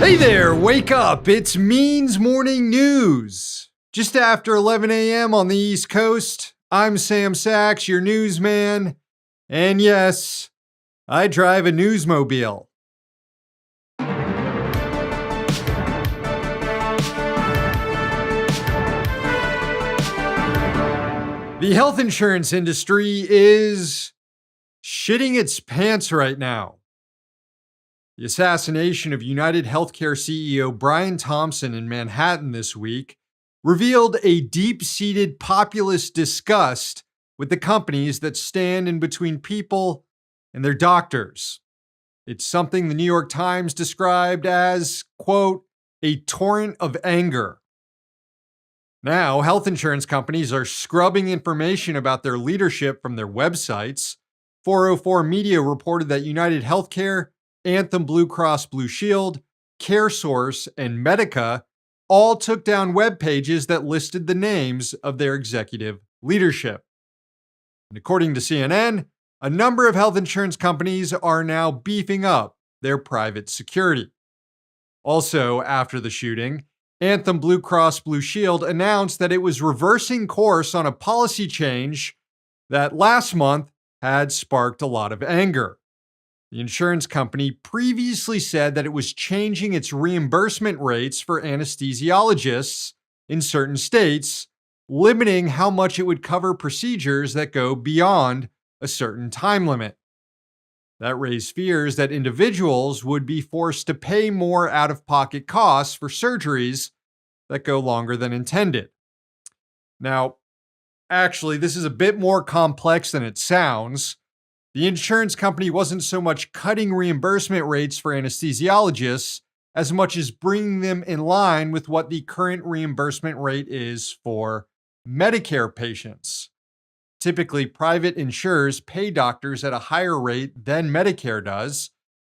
Hey there, wake up. It's Means Morning News. Just after 11 a.m. on the East Coast, I'm Sam Sachs, your newsman. And yes, I drive a newsmobile. The health insurance industry is shitting its pants right now. The assassination of United Healthcare CEO Brian Thompson in Manhattan this week revealed a deep-seated populist disgust with the companies that stand in between people and their doctors. It's something the New York Times described as, quote, a torrent of anger. Now, health insurance companies are scrubbing information about their leadership from their websites. 404 Media reported that United Healthcare, Anthem Blue Cross Blue Shield, CareSource, and Medica all took down web pages that listed the names of their executive leadership. And according to CNN, a number of health insurance companies are now beefing up their private security. Also, after the shooting, Anthem Blue Cross Blue Shield announced that it was reversing course on a policy change that last month had sparked a lot of anger. The insurance company previously said that it was changing its reimbursement rates for anesthesiologists in certain states, limiting how much it would cover procedures that go beyond a certain time limit. That raised fears that individuals would be forced to pay more out-of-pocket costs for surgeries that go longer than intended. Now, actually, this is a bit more complex than it sounds. The insurance company wasn't so much cutting reimbursement rates for anesthesiologists as much as bringing them in line with what the current reimbursement rate is for Medicare patients. Typically, private insurers pay doctors at a higher rate than Medicare does.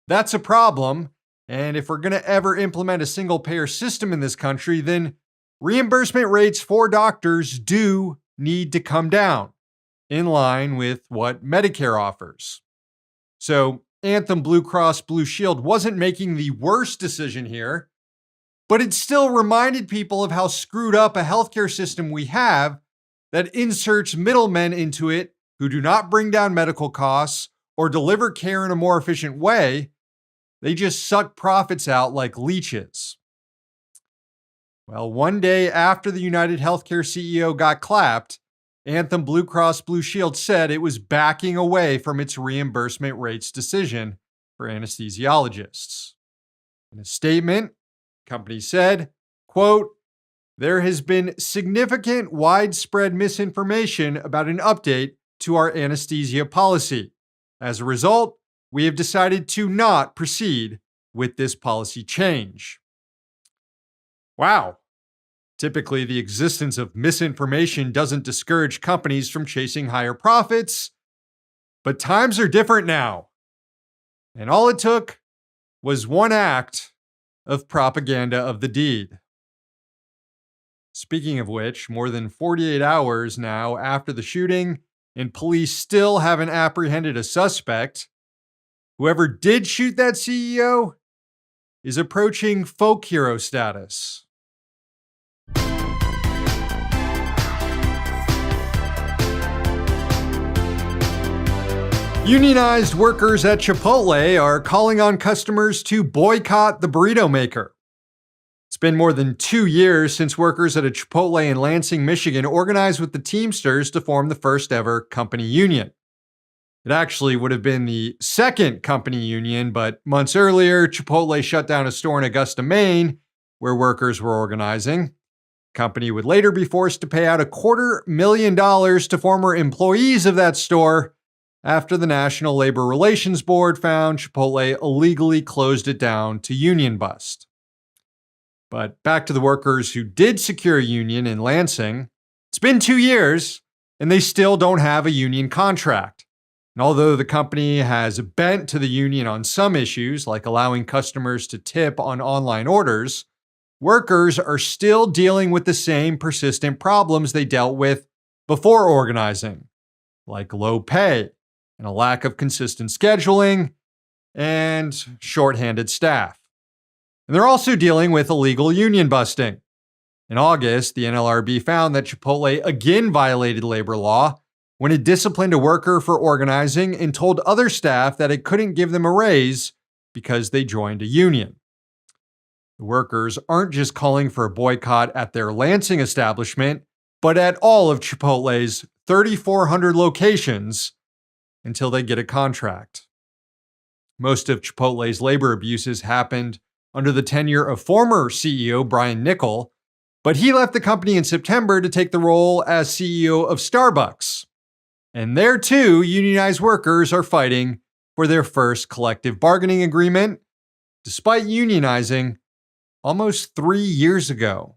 That's a problem, and if we're going to ever implement a single-payer system in this country, then reimbursement rates for doctors do need to come down, in line with what Medicare offers. So Anthem Blue Cross Blue Shield wasn't making the worst decision here, but it still reminded people of how screwed up a healthcare system we have that inserts middlemen into it who do not bring down medical costs or deliver care in a more efficient way. They just suck profits out like leeches. Well, one day after the United Healthcare CEO got clapped, Anthem Blue Cross Blue Shield said it was backing away from its reimbursement rates decision for anesthesiologists. In a statement, the company said, quote, there has been significant widespread misinformation about an update to our anesthesia policy. As a result, we have decided to not proceed with this policy change. Wow. Typically, the existence of misinformation doesn't discourage companies from chasing higher profits, but times are different now. And all it took was one act of propaganda of the deed. Speaking of which, more than 48 hours now after the shooting, and police still haven't apprehended a suspect, whoever did shoot that CEO is approaching folk hero status. Unionized workers at Chipotle are calling on customers to boycott the burrito maker. It's been more than 2 years since workers at a Chipotle in Lansing, Michigan organized with the Teamsters to form the first ever company union. It actually would have been the second company union, but months earlier, Chipotle shut down a store in Augusta, Maine, where workers were organizing. The company would later be forced to pay out $250,000 to former employees of that store after the National Labor Relations Board found Chipotle illegally closed it down to union bust. But back to the workers who did secure a union in Lansing. It's been 2 years, and they still don't have a union contract. And although the company has bent to the union on some issues, like allowing customers to tip on online orders, workers are still dealing with the same persistent problems they dealt with before organizing, like low pay and a lack of consistent scheduling and shorthanded staff. And they're also dealing with illegal union busting. In August, the NLRB found that Chipotle again violated labor law when it disciplined a worker for organizing and told other staff that it couldn't give them a raise because they joined a union. The workers aren't just calling for a boycott at their Lansing establishment, but at all of Chipotle's 3,400 locations until they get a contract. Most of Chipotle's labor abuses happened under the tenure of former CEO Brian Niccol, but he left the company in September to take the role as CEO of Starbucks. And there too, unionized workers are fighting for their first collective bargaining agreement, despite unionizing almost 3 years ago.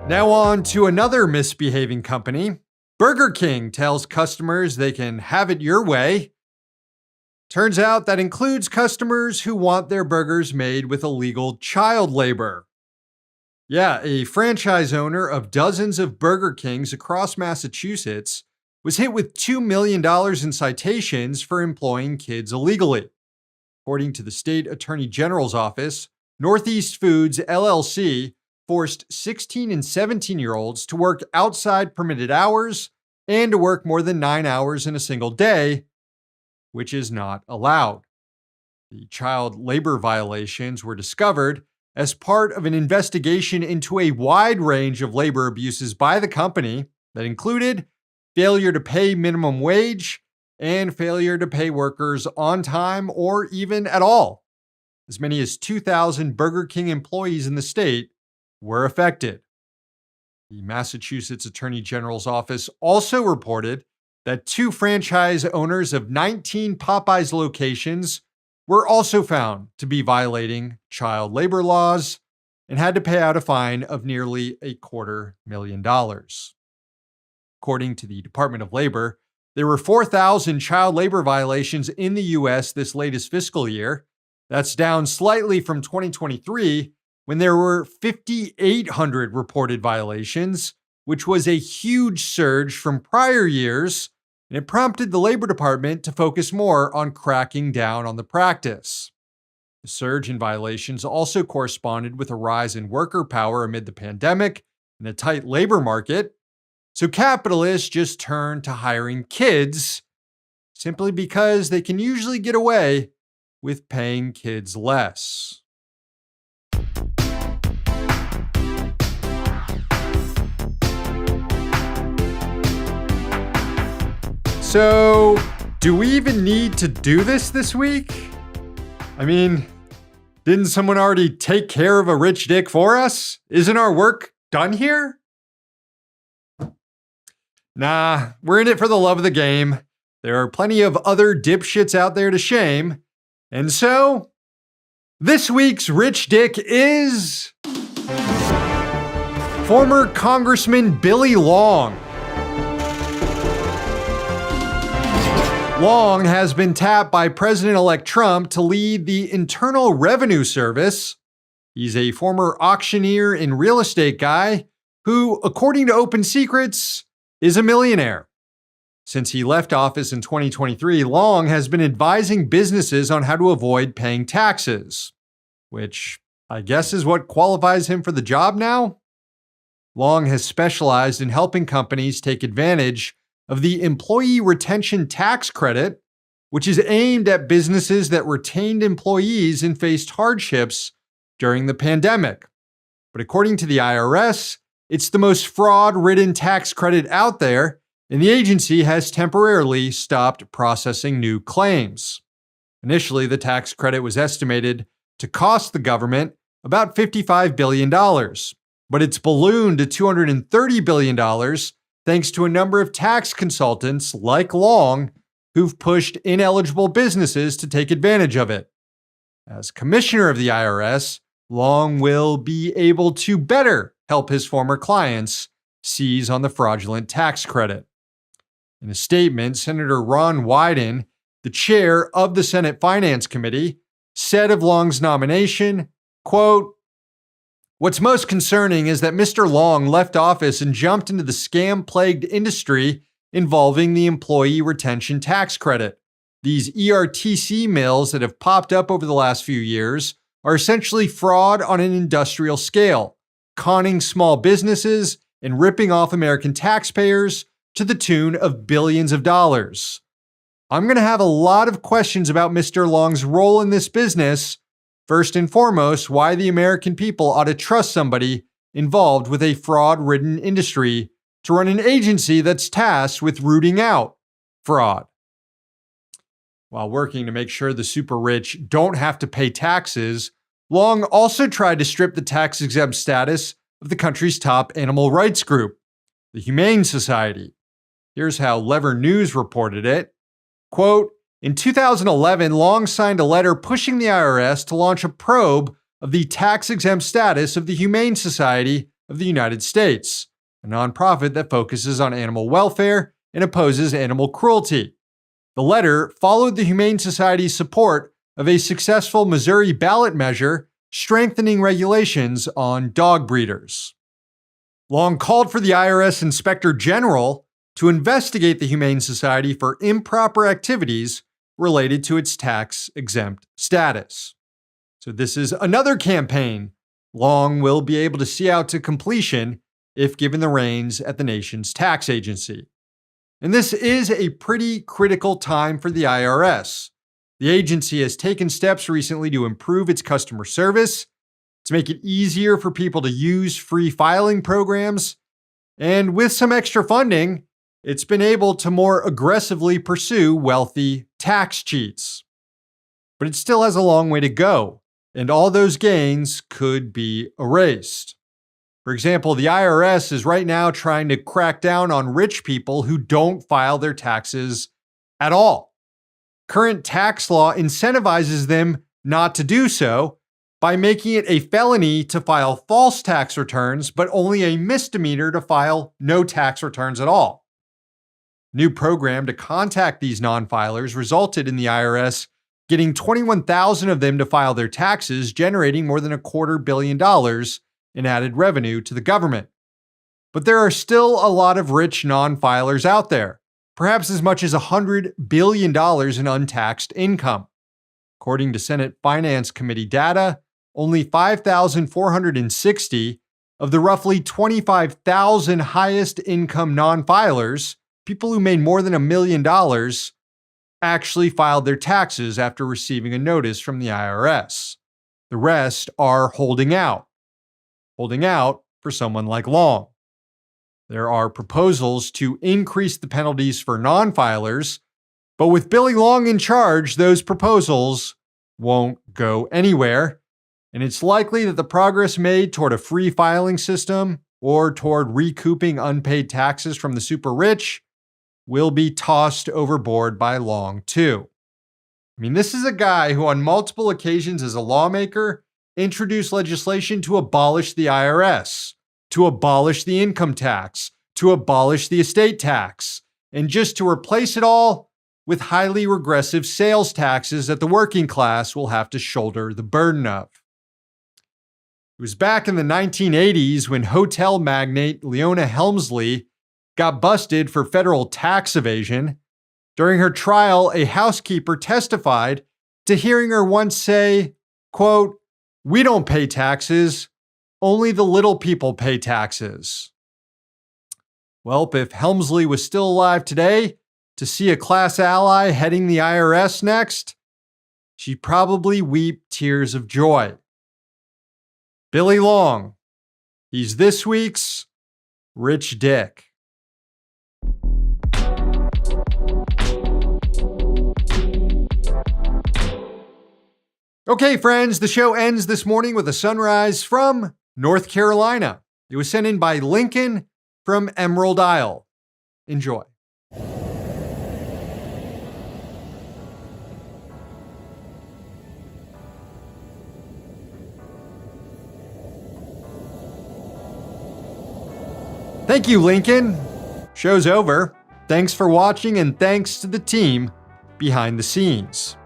Now on to another misbehaving company. Burger King tells customers they can have it your way. Turns out that includes customers who want their burgers made with illegal child labor. Yeah, a franchise owner of dozens of Burger Kings across Massachusetts was hit with $2 million in citations for employing kids illegally. According to the state attorney general's office, Northeast Foods LLC forced 16 and 17-year-olds to work outside permitted hours and to work more than 9 hours in a single day, which is not allowed. The child labor violations were discovered as part of an investigation into a wide range of labor abuses by the company that included failure to pay minimum wage and failure to pay workers on time or even at all. As many as 2,000 Burger King employees in the state were affected. The Massachusetts Attorney General's office also reported that 2 franchise owners of 19 Popeyes locations were also found to be violating child labor laws and had to pay out a fine of nearly $250,000. According to the Department of Labor, there were 4,000 child labor violations in the U.S. this latest fiscal year. That's down slightly from 2023, when there were 5,800 reported violations, which was a huge surge from prior years, and it prompted the Labor Department to focus more on cracking down on the practice. The surge in violations also corresponded with a rise in worker power amid the pandemic and a tight labor market, so capitalists just turned to hiring kids simply because they can usually get away with paying kids less. So, do we even need to do this week? I mean, didn't someone already take care of a rich dick for us? Isn't our work done here? Nah, we're in it for the love of the game. There are plenty of other dipshits out there to shame. And so, this week's rich dick is former Congressman Billy Long. Long has been tapped by President-elect Trump to lead the Internal Revenue Service. He's a former auctioneer and real estate guy who, according to Open Secrets, is a millionaire. Since he left office in 2023, Long has been advising businesses on how to avoid paying taxes, which I guess is what qualifies him for the job now. Long has specialized in helping companies take advantage of the Employee Retention Tax Credit, which is aimed at businesses that retained employees and faced hardships during the pandemic. But according to the IRS, it's the most fraud-ridden tax credit out there, and the agency has temporarily stopped processing new claims. Initially, the tax credit was estimated to cost the government about $55 billion, but it's ballooned to $230 billion thanks to a number of tax consultants like Long who've pushed ineligible businesses to take advantage of it. As commissioner of the IRS, Long will be able to better help his former clients seize on the fraudulent tax credit. In a statement, Senator Ron Wyden, the chair of the Senate Finance Committee, said of Long's nomination, quote, "What's most concerning is that Mr. Long left office and jumped into the scam-plagued industry involving the Employee Retention Tax Credit. These ERTC mills that have popped up over the last few years are essentially fraud on an industrial scale, conning small businesses and ripping off American taxpayers to the tune of billions of dollars. I'm going to have a lot of questions about Mr. Long's role in this business. First and foremost, why the American people ought to trust somebody involved with a fraud-ridden industry to run an agency that's tasked with rooting out fraud. While working to make sure the super rich don't have to pay taxes, Long also tried to strip the tax-exempt status of the country's top animal rights group, the Humane Society. Here's how Lever News reported it. Quote, in 2011, Long signed a letter pushing the IRS to launch a probe of the tax-exempt status of the Humane Society of the United States, a nonprofit that focuses on animal welfare and opposes animal cruelty. The letter followed the Humane Society's support of a successful Missouri ballot measure strengthening regulations on dog breeders. Long called for the IRS Inspector General to investigate the Humane Society for improper activities related to its tax-exempt status. So this is another campaign Long will be able to see out to completion if given the reins at the nation's tax agency. And this is a pretty critical time for the IRS. The agency has taken steps recently to improve its customer service, to make it easier for people to use free filing programs, and with some extra funding, it's been able to more aggressively pursue wealthy tax cheats. But it still has a long way to go, and all those gains could be erased. For example, the IRS is right now trying to crack down on rich people who don't file their taxes at all. Current tax law incentivizes them not to do so by making it a felony to file false tax returns, but only a misdemeanor to file no tax returns at all. New program to contact these non-filers resulted in the IRS getting 21,000 of them to file their taxes, generating more than $250 million in added revenue to the government. But there are still a lot of rich non-filers out there, perhaps as much as $100 billion in untaxed income. According to Senate Finance Committee data, only 5,460 of the roughly 25,000 highest income non-filers, people who made more than $1 million, actually filed their taxes after receiving a notice from the IRS. The rest are holding out for someone like Long. There are proposals to increase the penalties for non-filers, but with Billy Long in charge, those proposals won't go anywhere, and it's likely that the progress made toward a free filing system or toward recouping unpaid taxes from the super rich will be tossed overboard by Long too. I mean, this is a guy who on multiple occasions as a lawmaker introduced legislation to abolish the IRS, to abolish the income tax, to abolish the estate tax, and just to replace it all with highly regressive sales taxes that the working class will have to shoulder the burden of. It was back in the 1980s when hotel magnate Leona Helmsley got busted for federal tax evasion. During her trial, a housekeeper testified to hearing her once say, quote, "We don't pay taxes, only the little people pay taxes." Well, if Helmsley was still alive today to see a class ally heading the IRS next, she'd probably weep tears of joy. Billy Long, he's this week's Rich Dick. Okay, friends, the show ends this morning with a sunrise from North Carolina. It was sent in by Lincoln from Emerald Isle. Enjoy. Thank you, Lincoln. Show's over. Thanks for watching, and thanks to the team behind the scenes.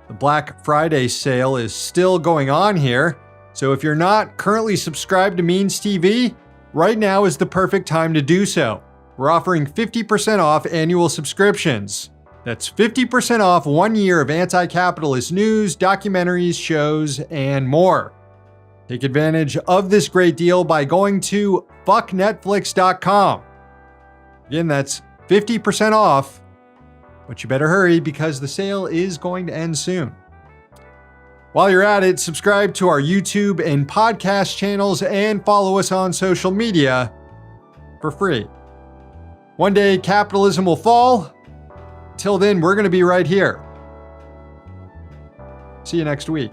The Black Friday sale is still going on here, so if you're not currently subscribed to Means TV, right now is the perfect time to do so. We're offering 50% off annual subscriptions. That's 50% off 1 year of anti-capitalist news, documentaries, shows, and more. Take advantage of this great deal by going to fucknetflix.com. Again, that's 50% off, but you better hurry because the sale is going to end soon. While you're at it, subscribe to our YouTube and podcast channels and follow us on social media for free. One day, capitalism will fall. Till then, we're going to be right here. See you next week.